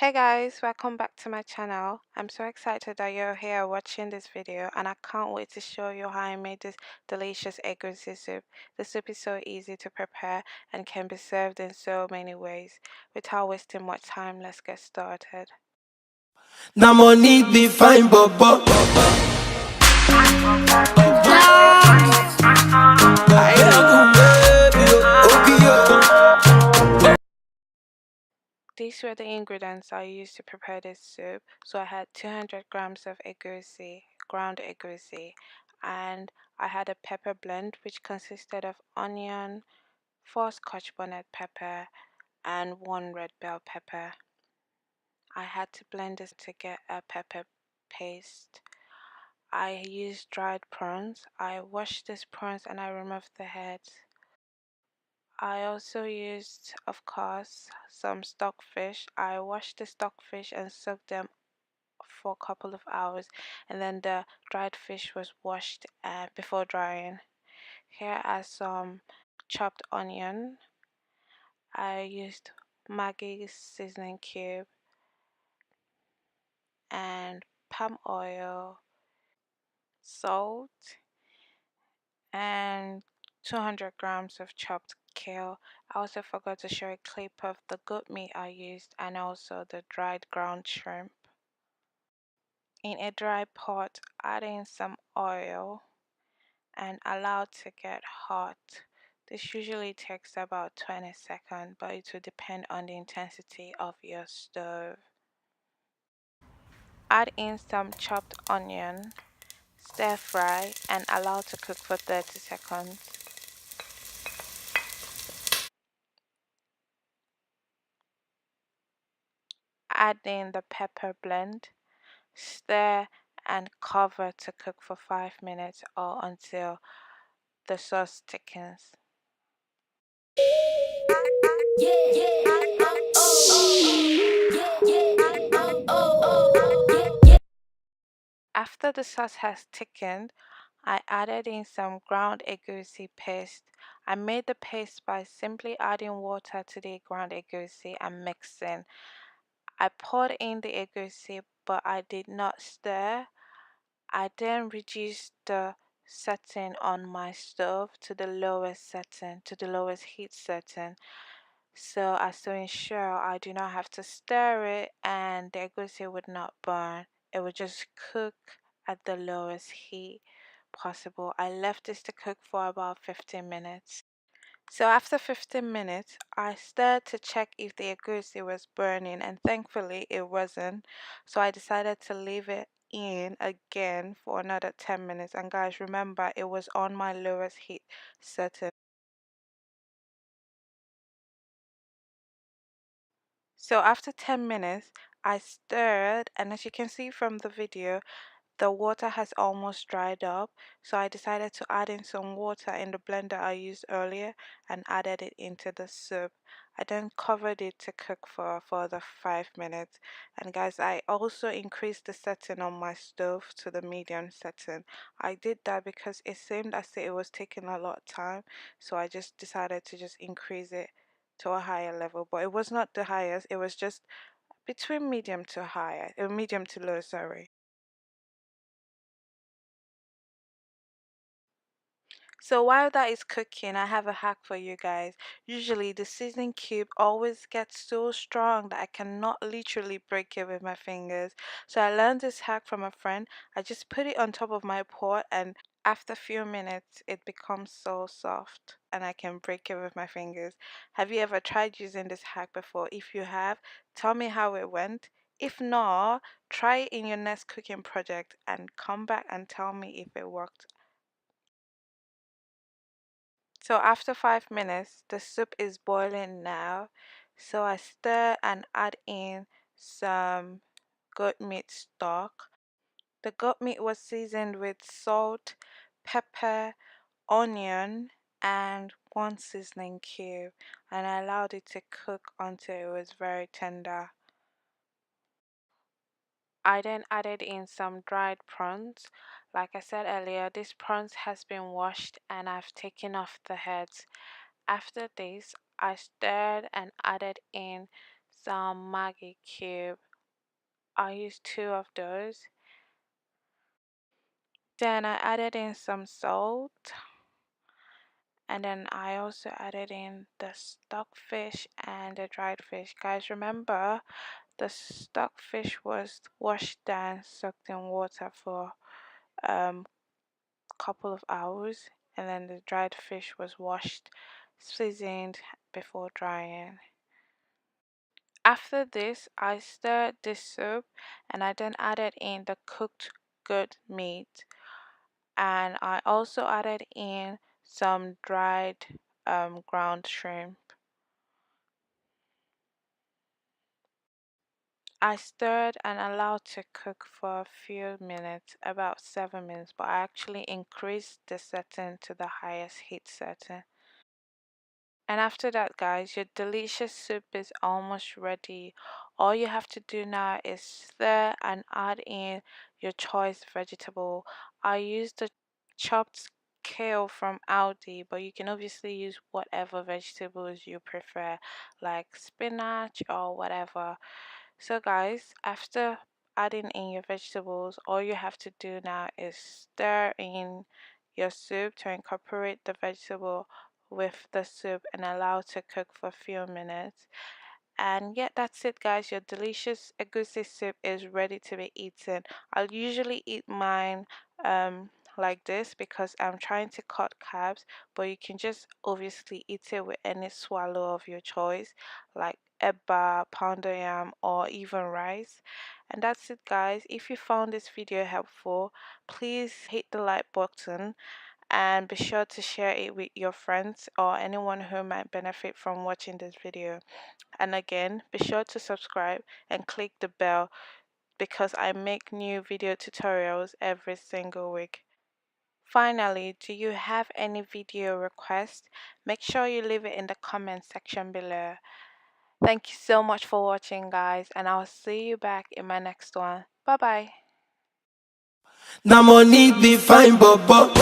Hey guys, welcome back to my channel. I'm so excited that you're here watching this video and I can't wait to show you how I made this delicious egusi soup. The soup is so easy to prepare and can be served in so many ways. Without wasting much time, let's get started. Now money be fine, Bobo. These were the ingredients I used to prepare this soup. So I had 200 grams of egusi, ground egusi, and I had a pepper blend which consisted of onion, 4 scotch bonnet pepper, and 1 red bell pepper. I had to blend this to get a pepper paste. I used dried prawns. I washed these prawns and I removed the heads. I also used, of course, some stockfish. I washed the stockfish and soaked them for a couple of hours, and then the dried fish was washed before drying. Here are some chopped onion. I used Maggi seasoning cube and palm oil, salt, and 200 grams of chopped kale. I also forgot to show a clip of the goat meat I used and also the dried ground shrimp. In a dry pot, add in some oil and allow to get hot. This usually takes about 20 seconds, but it will depend on the intensity of your stove. Add in some chopped onion, stir fry and allow to cook for 30 seconds. Add in the pepper blend, stir and cover to cook for 5 minutes or until the sauce thickens. After the sauce has thickened, I added in some ground egusi paste. I made the paste by simply adding water to the ground egusi and mixing. I poured in the egusi, but I did not stir. I then reduced the setting on my stove to the lowest setting, to the lowest heat setting, so as to ensure I do not have to stir it and the egusi would not burn. It would just cook at the lowest heat possible. I left this to cook for about 15 minutes. So after 15 minutes, I stirred to check if the egusi was burning and thankfully it wasn't. So I decided to leave it in again for another 10 minutes. And guys, remember it was on my lowest heat setting. So after 10 minutes, I stirred and as you can see from the video, the water has almost dried up, so I decided to add in some water in the blender I used earlier and added it into the soup. I then covered it to cook for a further 5 minutes. And guys, I also increased the setting on my stove to the medium setting. I did that because it seemed as if it was taking a lot of time, so I just decided to just increase it to a higher level. But it was not the highest, it was just between medium to high, medium to low, sorry. So while that is cooking, I have a hack for you guys. Usually the seasoning cube always gets so strong that I cannot literally break it with my fingers. So I learned this hack from a friend. I just put it on top of my pot and after a few minutes it becomes so soft and I can break it with my fingers. Have you ever tried using this hack before? If you have, tell me how it went. If not, try it in your next cooking project and come back and tell me if it worked. So after 5 minutes, the soup is boiling now. So I stir and add in some goat meat stock. The goat meat was seasoned with salt, pepper, onion, and 1 seasoning cube, and I allowed it to cook until it was very tender. I then added in some dried prawns. Like I said earlier, this prawns has been washed and I've taken off the heads. After this, I stirred and added in some Maggi cube. I used two of those. Then I added in some salt, and then I also added in the stockfish and the dried fish. Guys, remember the stockfish was washed and soaked in water for um couple of hours, and then the dried fish was washed, seasoned before drying. After this, I stirred this soup and I then added in the cooked good meat, and I also added in some dried ground shrimp. I stirred and allowed to cook for a few minutes, about 7 minutes, but I actually increased the setting to the highest heat setting. And after that, guys, your delicious soup is almost ready. All you have to do now is stir and add in your choice vegetable. I used the chopped kale from Aldi, but you can obviously use whatever vegetables you prefer, like spinach or whatever. So, guys, after adding in your vegetables, all you have to do now is stir in your soup to incorporate the vegetable with the soup and allow to cook for a few minutes. And yeah, that's it, guys. Your delicious egusi soup is ready to be eaten. I'll usually eat mine like this because I'm trying to cut carbs, but you can just obviously eat it with any swallow of your choice, like eba, pounder yam, or even rice. And that's it, guys. If you found this video helpful, please hit the like button and be sure to share it with your friends or anyone who might benefit from watching this video. And again, be sure to subscribe and click the bell because I make new video tutorials every single week. Finally, do you have any video requests? Make sure you leave it in the comment section below. Thank you so much for watching, guys, and I'll see you back in my next one. Bye bye. Now money be fine, bobo.